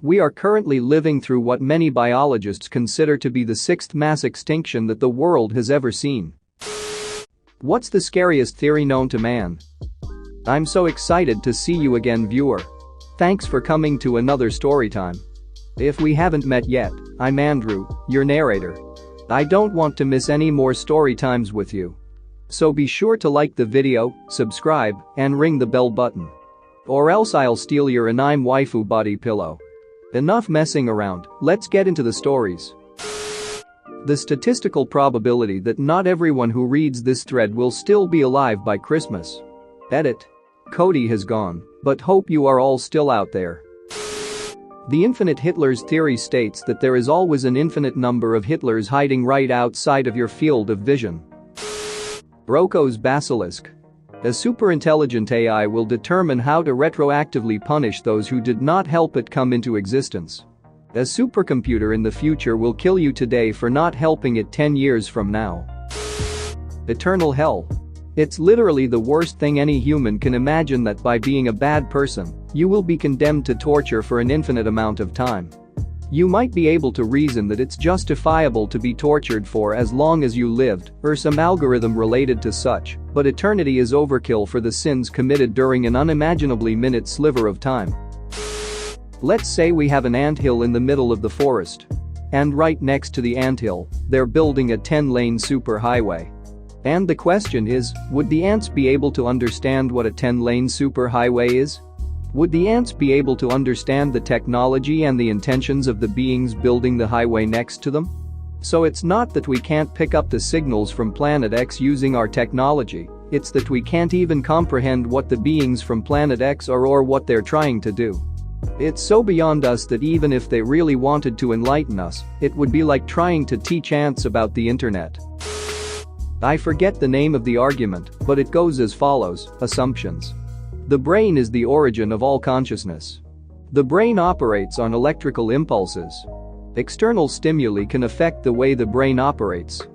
We are currently living through what many biologists consider to be the sixth mass extinction that the world has ever seen. What's the scariest theory known to man? I'm so excited to see you again, viewer. Thanks for coming to another storytime. If we haven't met yet, I'm Andrew, your narrator. I don't want to miss any more story times with you. So be sure to like the video, subscribe, and ring the bell button. Or else I'll steal your anime waifu body pillow. Enough messing around, let's get into the stories. The statistical probability that not everyone who reads this thread will still be alive by Christmas. Edit. Cody has gone, but hope you are all still out there. The infinite Hitler's theory states that there is always an infinite number of Hitlers hiding right outside of your field of vision. Rocco's basilisk. A superintelligent AI will determine how to retroactively punish those who did not help it come into existence. A supercomputer in the future will kill you today for not helping it 10 years from now. Eternal hell. It's literally the worst thing any human can imagine, that by being a bad person, you will be condemned to torture for an infinite amount of time. You might be able to reason that it's justifiable to be tortured for as long as you lived, or some algorithm related to such, but eternity is overkill for the sins committed during an unimaginably minute sliver of time. Let's say we have an anthill in the middle of the forest. And right next to the anthill, they're building a 10-lane superhighway. And the question is, would the ants be able to understand what a 10-lane superhighway is? Would the ants be able to understand the technology and the intentions of the beings building the highway next to them? So it's not that we can't pick up the signals from Planet X using our technology, it's that we can't even comprehend what the beings from Planet X are or what they're trying to do. It's so beyond us that even if they really wanted to enlighten us, it would be like trying to teach ants about the internet. I forget the name of the argument, but it goes as follows: assumptions. The brain is the origin of all consciousness. The brain operates on electrical impulses. External stimuli can affect the way the brain operates.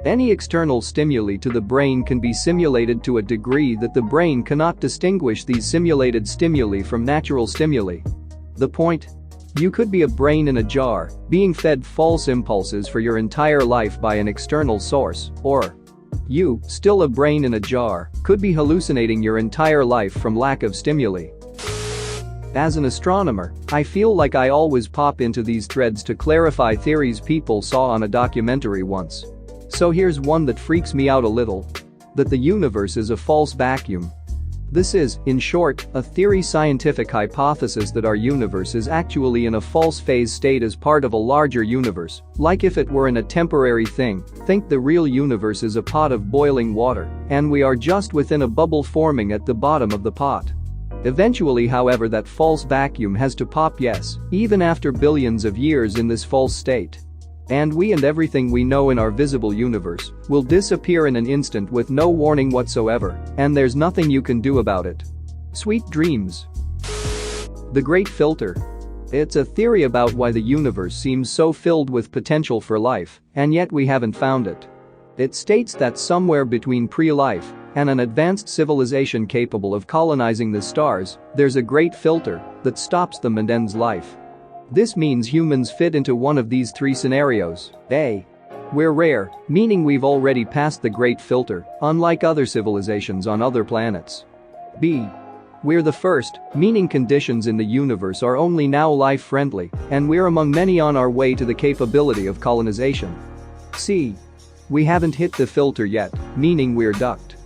Any external stimuli to the brain can be simulated to a degree that the brain cannot distinguish these simulated stimuli from natural stimuli. The point? You could be a brain in a jar, being fed false impulses for your entire life by an external source, or you, still a brain in a jar, could be hallucinating your entire life from lack of stimuli. As an astronomer, I feel like I always pop into these threads to clarify theories people saw on a documentary once. So here's one that freaks me out a little. That the universe is a false vacuum. This is, in short, a theory-scientific hypothesis that our universe is actually in a false phase state as part of a larger universe, like if it were in a temporary thing. Think the real universe is a pot of boiling water, and we are just within a bubble forming at the bottom of the pot. Eventually, however, that false vacuum has to pop, yes, even after billions of years in this false state. And we and everything we know in our visible universe will disappear in an instant with no warning whatsoever, and there's nothing you can do about it. Sweet dreams. The Great Filter. It's a theory about why the universe seems so filled with potential for life, and yet we haven't found it. It states that somewhere between pre-life and an advanced civilization capable of colonizing the stars, there's a great filter that stops them and ends life. This means humans fit into one of these three scenarios. A. We're rare, meaning we've already passed the Great Filter, unlike other civilizations on other planets. B. We're the first, meaning conditions in the universe are only now life-friendly, and we're among many on our way to the capability of colonization. C. We haven't hit the filter yet, meaning we're ducked.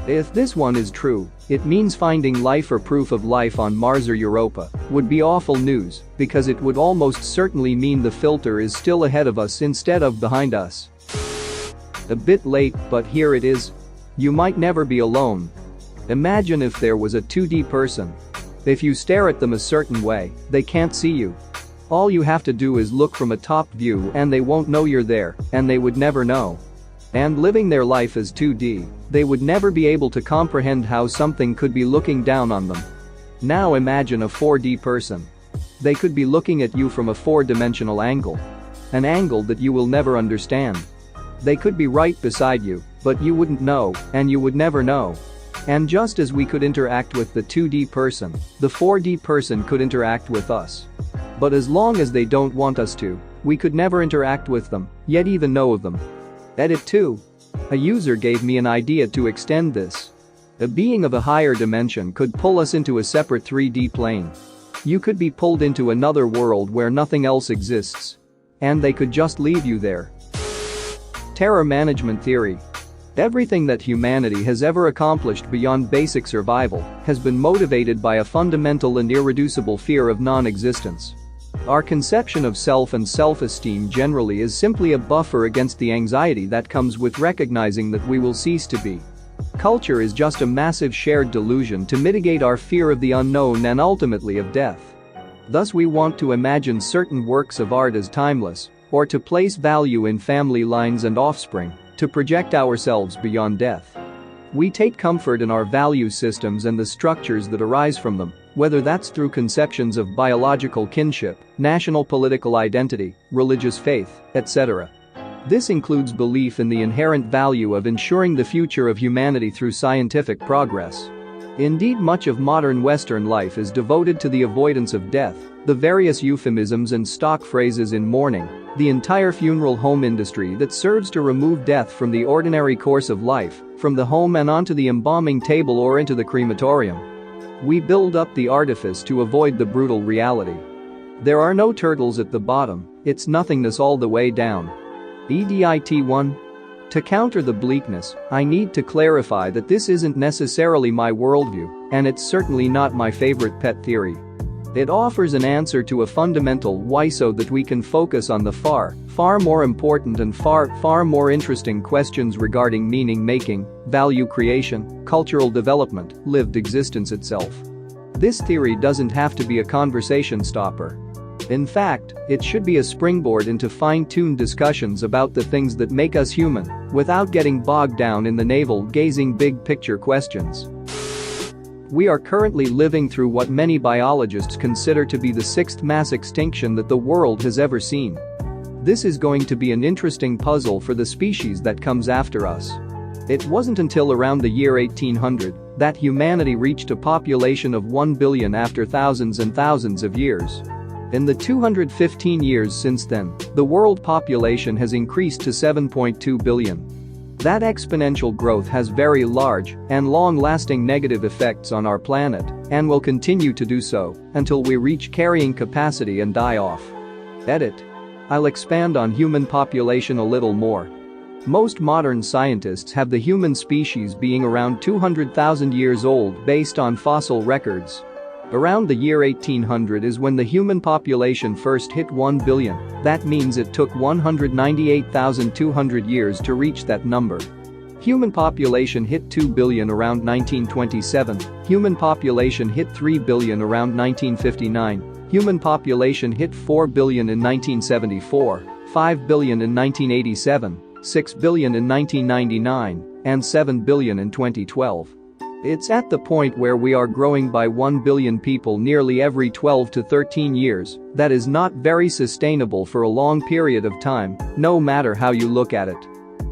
If this one is true, it means finding life or proof of life on Mars or Europa would be awful news, because it would almost certainly mean the filter is still ahead of us instead of behind us. A bit late, but here it is. You might never be alone. Imagine if there was a 2D person. If you stare at them a certain way, they can't see you. All you have to do is look from a top view and they won't know you're there, and they would never know. And living their life as 2D, they would never be able to comprehend how something could be looking down on them. Now imagine a 4D person. They could be looking at you from a 4-dimensional angle. An angle that you will never understand. They could be right beside you, but you wouldn't know, and you would never know. And just as we could interact with the 2D person, the 4D person could interact with us. But as long as they don't want us to, we could never interact with them, yet even know of them. Edit 2. A user gave me an idea to extend this. A being of a higher dimension could pull us into a separate 3D plane. You could be pulled into another world where nothing else exists. And they could just leave you there. Terror management theory. Everything that humanity has ever accomplished beyond basic survival has been motivated by a fundamental and irreducible fear of non-existence. Our conception of self and self-esteem generally is simply a buffer against the anxiety that comes with recognizing that we will cease to be. Culture is just a massive shared delusion to mitigate our fear of the unknown and ultimately of death. Thus we want to imagine certain works of art as timeless, or to place value in family lines and offspring, to project ourselves beyond death. We take comfort in our value systems and the structures that arise from them, whether that's through conceptions of biological kinship, national political identity, religious faith, etc. This includes belief in the inherent value of ensuring the future of humanity through scientific progress. Indeed, much of modern Western life is devoted to the avoidance of death, the various euphemisms and stock phrases in mourning, the entire funeral home industry that serves to remove death from the ordinary course of life, from the home and onto the embalming table or into the crematorium. We build up the artifice to avoid the brutal reality. There are no turtles at the bottom, it's nothingness all the way down. Edit 1. To counter the bleakness, I need to clarify that this isn't necessarily my worldview, and it's certainly not my favorite pet theory. It offers an answer to a fundamental why so that we can focus on the far more important and far more interesting questions regarding meaning making, value creation, cultural development, lived existence itself. This theory doesn't have to be a conversation stopper. In fact, it should be a springboard into fine-tuned discussions about the things that make us human, without getting bogged down in the navel-gazing big-picture questions. We are currently living through what many biologists consider to be the sixth mass extinction that the world has ever seen. This is going to be an interesting puzzle for the species that comes after us. It wasn't until around the year 1800 that humanity reached a population of 1 billion after thousands and thousands of years. In the 215 years since then, the world population has increased to 7.2 billion. That exponential growth has very large and long-lasting negative effects on our planet and will continue to do so until we reach carrying capacity and die off. Edit. I'll expand on human population a little more. Most modern scientists have the human species being around 200,000 years old based on fossil records. Around the year 1800 is when the human population first hit 1 billion, that means it took 198,200 years to reach that number. Human population hit 2 billion around 1927, human population hit 3 billion around 1959, human population hit 4 billion in 1974, 5 billion in 1987, 6 billion in 1999, and 7 billion in 2012. It's at the point where we are growing by 1 billion people nearly every 12 to 13 years that is not very sustainable for a long period of time, no matter how you look at it.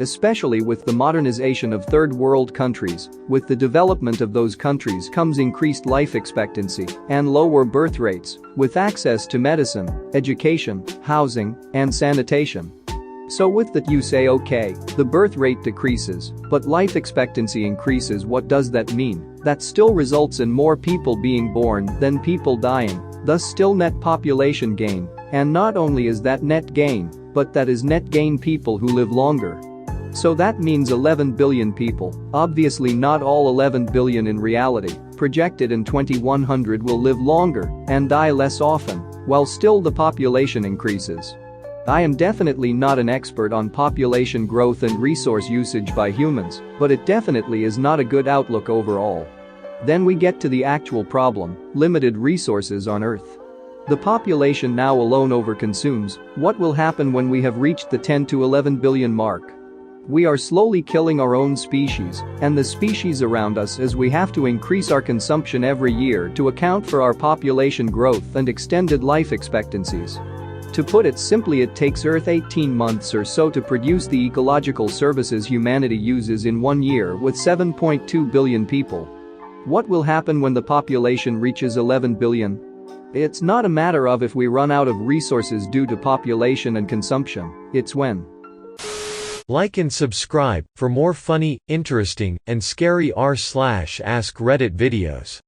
Especially with the modernization of third world countries, with the development of those countries comes increased life expectancy and lower birth rates, with access to medicine, education, housing, and sanitation. So with that you say okay, the birth rate decreases, but life expectancy increases. What does that mean? That still results in more people being born than people dying, thus still net population gain, and not only is that net gain, but that is net gain people who live longer. So that means 11 billion people, obviously not all 11 billion in reality, projected in 2100 will live longer and die less often, while still the population increases. I am definitely not an expert on population growth and resource usage by humans, but it definitely is not a good outlook overall. Then we get to the actual problem, limited resources on Earth. The population now alone overconsumes. What will happen when we have reached the 10 to 11 billion mark? We are slowly killing our own species and the species around us as we have to increase our consumption every year to account for our population growth and extended life expectancies. To put it simply, it takes Earth 18 months or so to produce the ecological services humanity uses in 1 year with 7.2 billion people. What will happen when the population reaches 11 billion? It's not a matter of if we run out of resources due to population and consumption, it's when. Like and subscribe for more funny, interesting, and scary r/ask Reddit videos.